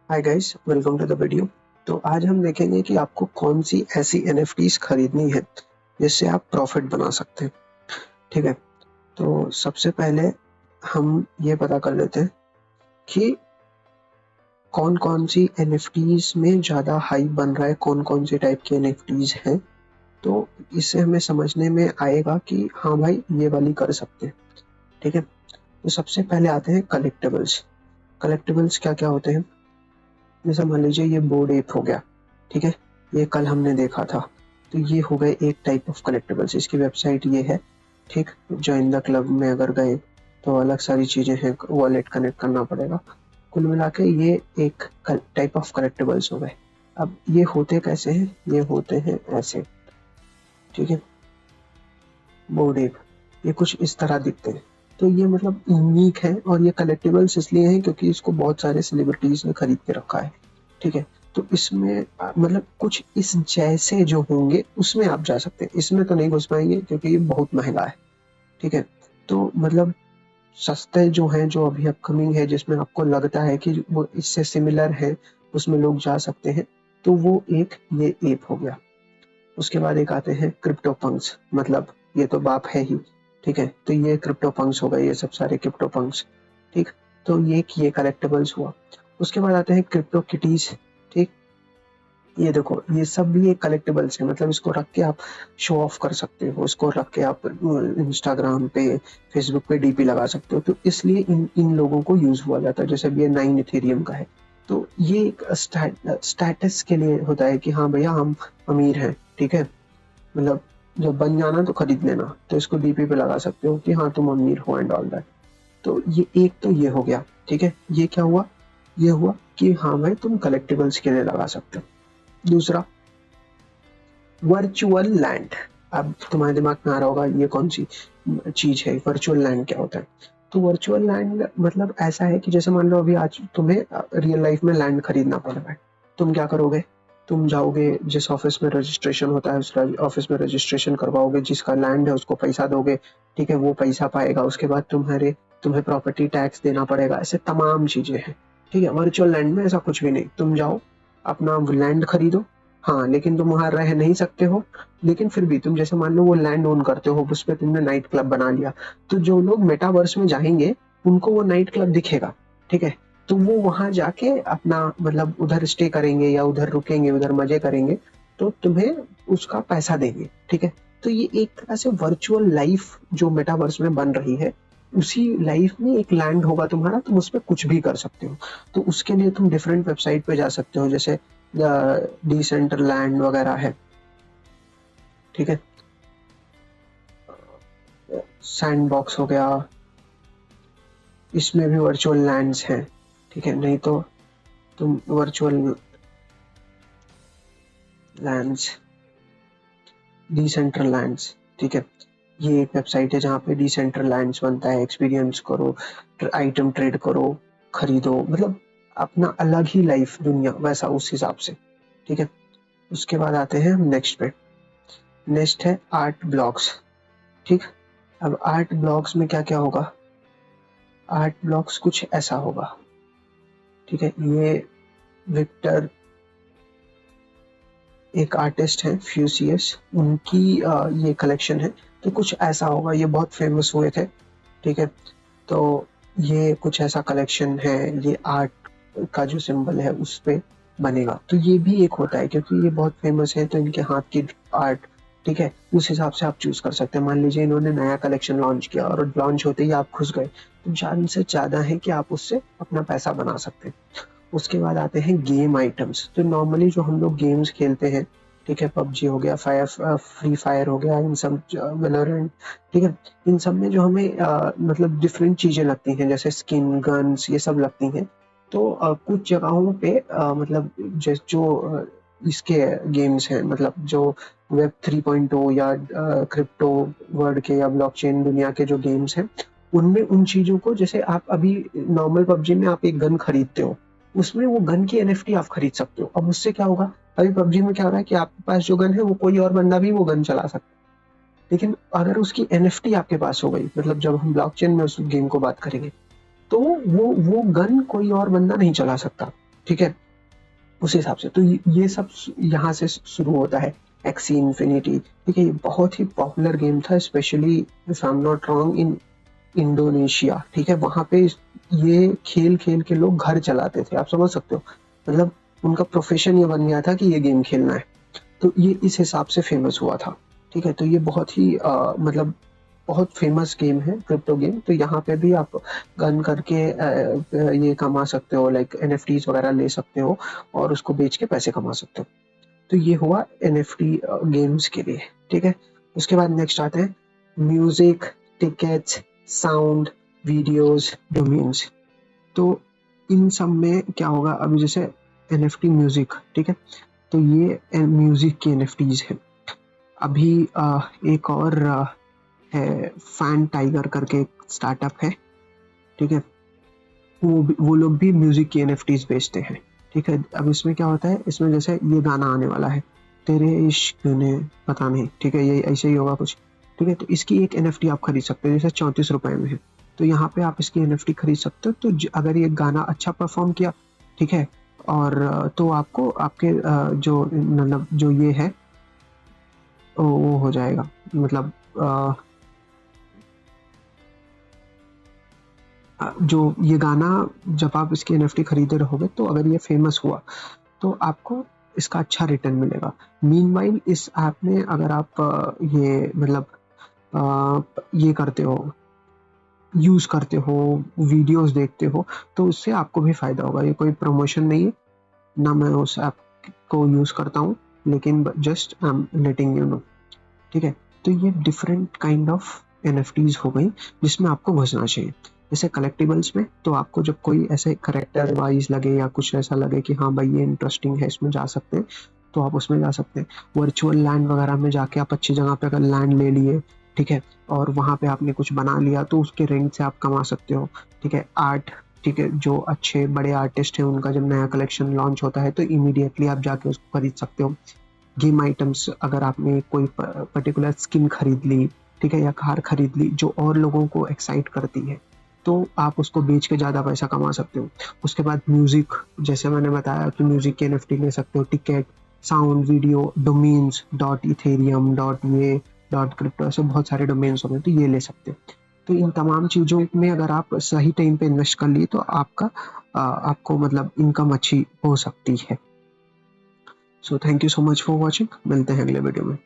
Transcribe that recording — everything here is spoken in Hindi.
Hi guys, welcome to the video. तो आज हम देखेंगे कि आपको कौन सी ऐसी एनएफटीज खरीदनी है जिससे आप प्रॉफिट बना सकते हैं। ठीक है, तो सबसे पहले हम ये पता कर लेते हैं कि कौन कौन सी एनएफटीज में ज़्यादा हाइप बन रहा है, कौन कौन सी टाइप की एनएफटीज हैं। तो इससे हमें समझने में आएगा कि हाँ भाई, ये वाली कर सकते हैं। ठीक है, तो सबसे पहले आते हैं कलेक्टिबल्स। कलेक्टिबल्स क्या क्या होते हैं? जैसे मान लीजिए ये बोर्ड एप हो गया। ठीक है, ये कल हमने देखा था। तो ये हो गए एक टाइप ऑफ कलेक्टिबल्स। इसकी वेबसाइट ये है। ठीक, जॉइन द क्लब में अगर गए तो अलग सारी चीज़ें हैं, वॉलेट कनेक्ट करना पड़ेगा। कुल मिला के ये एक टाइप ऑफ कलेक्टिबल्स हो गए। अब ये होते कैसे हैं? ये होते हैं ऐसे। ठीक है, बोर्ड एप ये कुछ इस तरह दिखते हैं। तो ये मतलब यूनिक है, और ये कलेक्टिबल्स इसलिए हैं क्योंकि इसको बहुत सारे सेलिब्रिटीज ने खरीद के रखा है। ठीक है, तो इसमें मतलब कुछ इस जैसे जो होंगे उसमें आप जा सकते हैं। इसमें तो नहीं घुस पाएंगे क्योंकि ये बहुत महंगा है। ठीक है, तो मतलब सस्ते जो हैं, जो अभी अपकमिंग है, जिसमें आपको लगता है कि वो इससे सिमिलर है, उसमें लोग जा सकते हैं। तो वो एक ये ऐप हो गया। उसके बाद एक आते हैं क्रिप्टो पंक्स, मतलब ये तो बाप है ही। ठीक है, तो ये क्रिप्टो पंक्स हो गए, ये सब सारे क्रिप्टो पंक्स। ठीक, तो ये कलेक्टिबल्स हुआ। उसके बाद आते हैं क्रिप्टो किटीज। ठीक, ये देखो, ये सब भी एक कलेक्टिबल्स है। मतलब इसको रख के आप शो ऑफ कर सकते हो, इसको रख के आप इंस्टाग्राम पे, फेसबुक पे डीपी लगा सकते हो। तो इसलिए इन लोगों को यूज हुआ जाता है। जैसे ये 9 इथेरियम का है, तो ये एक स्टेटस के लिए होता है कि हाँ भैया, हम अमीर हैं। ठीक है, मतलब जब बन जाना तो खरीद लेना, तो इसको डीपी पे लगा सकते हो कि हाँ तुम अमीर हो एंड ऑल दैट। तो ये एक तो ये हो गया। ठीक है, ये क्या हुआ? ये हुआ कि हाँ भाई, तुम कलेक्टिबल्स के लिए लगा सकते हो। दूसरा, वर्चुअल लैंड। अब तुम्हारे दिमाग में आ रहा होगा ये कौन सी चीज है, वर्चुअल लैंड क्या होता है? तो वर्चुअल लैंड मतलब ऐसा है कि जैसे मान लो अभी आज तुम्हें रियल लाइफ में लैंड खरीदना पड़ रहा है। तुम क्या करोगे? तुम जाओगे जिस ऑफिस में रजिस्ट्रेशन होता है, उस ऑफिस में रजिस्ट्रेशन करवाओगे, जिसका लैंड है उसको पैसा दोगे। ठीक है, वो पैसा पाएगा, उसके बाद तुम्हें प्रॉपर्टी टैक्स देना पड़ेगा। ऐसे तमाम चीजें हैं। ठीक है, वर्चुअल लैंड में ऐसा कुछ भी नहीं। तुम जाओ, अपना लैंड खरीदो। हाँ, लेकिन तुम वहां रह नहीं सकते हो। लेकिन फिर भी तुम जैसे मान लो वो लैंड ओन करते हो, उस पर तुमने नाइट क्लब बना लिया। तो जो लोग मेटावर्स में जाएंगे उनको वो नाइट क्लब दिखेगा। ठीक है, तो वो वहां जाके अपना मतलब उधर स्टे करेंगे या उधर रुकेंगे, उधर मजे करेंगे। तो तुम्हें उसका पैसा देंगे। ठीक है, तो ये एक तरह से वर्चुअल लाइफ जो मेटावर्स में बन रही है, उसी लाइफ में एक लैंड होगा तुम्हारा, तुम उस पर कुछ भी कर सकते हो। तो उसके लिए तुम डिफरेंट वेबसाइट पे जा सकते हो, जैसे डिसेंटरलैंड वगैरह है। ठीक है, सैंडबॉक्स हो गया, इसमें भी वर्चुअल लैंड्स हैं। ठीक है, नहीं तो तुम वर्चुअल लैंड्स, डिसेंटरलैंड्स। ठीक है, ये एक वेबसाइट है जहाँ पे डिसेंटरलैंड्स बनता है। एक्सपीरियंस करो, आइटम ट्रेड करो, खरीदो, मतलब अपना अलग ही लाइफ दुनिया वैसा उस हिसाब से। ठीक है, उसके बाद आते हैं हम नेक्स्ट पे। नेक्स्ट है आर्ट ब्लॉग्स। ठीक, अब आर्ट ब्लॉग्स में क्या क्या होगा? आर्ट ब्लॉग्स कुछ ऐसा होगा। ठीक है, ये विक्टर एक आर्टिस्ट है, फ्यूसियस, उनकी ये कलेक्शन है। तो कुछ ऐसा होगा, ये बहुत फेमस हुए थे। ठीक है, तो ये कुछ ऐसा कलेक्शन है, ये आर्ट का जो सिंबल है उस पे बनेगा। तो ये भी एक होता है क्योंकि ये बहुत फेमस है, तो इनके हाथ की आर्ट। ठीक है, उस हिसाब से आप चूज कर सकते हैं। मान लीजिए इन्होंने नया कलेक्शन लॉन्च किया और लॉन्च होते ही आप घुस गए, तो चांस से ज्यादा है कि आप उससे अपना पैसा बना सकते हैं। उसके बाद आते हैं गेम आइटम्स। तो नॉर्मली जो हम लोग गेम्स खेलते हैं, ठीक है, पबजी हो गया, फ्री फायर हो गया, इन सब वेलोरेंट। ठीक है, इन सब में जो हमें मतलब डिफरेंट चीजें लगती हैं, जैसे स्किन, गन्स, ये सब लगती हैं। तो कुछ जगहों पे मतलब इसके गेम्स हैं, मतलब जो वेब 3.0 या क्रिप्टो वर्ल्ड के या ब्लॉकचेन दुनिया के जो गेम्स हैं, उनमें उन चीजों को, जैसे आप अभी नॉर्मल पबजी में आप एक गन खरीदते हो, उसमें वो गन की एनएफटी आप खरीद सकते हो। अब उससे क्या होगा? अभी पबजी में क्या हो रहा है कि आपके पास जो गन है वो कोई और बंदा भी वो गन चला सकता है। लेकिन अगर उसकी एनएफटी आपके पास हो गई, मतलब जब हम ब्लॉकचेन में उस गेम को बात करेंगे, तो वो गन कोई और बंदा नहीं चला सकता। ठीक है, उस हिसाब से। तो ये सब यहाँ से शुरू होता है, एक्सी इन्फिनिटी। ठीक है, ये बहुत ही पॉपुलर गेम था, specially if I am not wrong in Indonesia. ठीक है, वहाँ पे ये खेल खेल के लोग घर चलाते थे, आप समझ सकते हो, मतलब उनका प्रोफेशन ये बन गया था कि ये गेम खेलना है। तो ये इस हिसाब से फेमस हुआ था। ठीक है, तो ये बहुत ही मतलब बहुत फेमस गेम है क्रिप्टो गेम। तो यहाँ पे भी आप गन करके ये कमा सकते हो, लाइक एनएफटीज वगैरह ले सकते हो और उसको बेच के पैसे कमा सकते हो। तो ये हुआ एनएफटी गेम्स के लिए। ठीक है, उसके बाद नेक्स्ट आते हैं music, tickets, sound, videos, domains. तो इन सब में क्या होगा, अभी जैसे एनएफटी म्यूजिक, ठीक है, तो ये म्यूजिक की एनएफटीज है। अभी एक और है फैन टाइगर करके एक स्टार्टअप है। ठीक है, वो लोग भी म्यूजिक की एनएफटीज बेचते हैं। ठीक है, अब इसमें क्या होता है, इसमें जैसे ये गाना आने वाला है, तेरे इश्क ने, पता नहीं, ठीक है, ये ऐसे ही होगा कुछ। ठीक है, तो इसकी एक एनएफटी आप खरीद सकते हो, जैसे 34 रुपए में है, तो यहाँ पे आप इसकी एनएफटी खरीद सकते हो। तो अगर ये गाना अच्छा परफॉर्म किया, ठीक है, और तो आपको आपके जो मतलब जो ये है वो हो जाएगा, मतलब जो ये गाना जब आप इसकी एनएफटी खरीदे रहोगे, तो अगर ये फेमस हुआ तो आपको इसका अच्छा रिटर्न मिलेगा। मीनवाइल इस ऐप में अगर आप ये मतलब ये करते हो, यूज करते हो, वीडियोस देखते हो, तो उससे आपको भी फायदा होगा। ये कोई प्रमोशन नहीं है, ना मैं उस ऐप को यूज करता हूँ, लेकिन just I am letting you know. ठीक है, तो ये डिफरेंट काइंड ऑफ एनएफटीज हो गई जिसमें आपको घुसना चाहिए। जैसे कलेक्टिबल्स में तो आपको जब कोई ऐसे करेक्टर वाइज लगे या कुछ ऐसा लगे कि हाँ भाई ये इंटरेस्टिंग है, इसमें जा सकते हैं, तो आप उसमें जा सकते हैं। वर्चुअल लैंड वगैरह में जाके आप अच्छी जगह पे अगर लैंड ले लिए, ठीक है, और वहाँ पे आपने कुछ बना लिया, तो उसके रेंट से आप कमा सकते हो। ठीक है, आर्ट, ठीक है, जो अच्छे बड़े आर्टिस्ट हैं उनका जब नया कलेक्शन लॉन्च होता है तो इमीडिएटली आप जाके उसको खरीद सकते हो। गेम आइटम्स, अगर आपने कोई पर्टिकुलर स्किन खरीद ली, ठीक है, या कार खरीद ली जो और लोगों को एक्साइट करती है, तो आप उसको बेच के ज़्यादा पैसा कमा सकते हो। उसके बाद म्यूजिक, जैसे मैंने बताया कि म्यूजिक के एनएफटी ले सकते हो, ticket, sound, video, domains, dot Ethereum, dot ये, डॉट क्रिप्टो, ऐसे बहुत सारे डोमेन्स हो गए, तो ये ले सकते हो। तो इन तमाम चीज़ों में अगर आप सही टाइम पे इन्वेस्ट कर लिए तो आपको मतलब इनकम अच्छी हो सकती है। So thank you so much for watching, मिलते हैं अगले वीडियो में।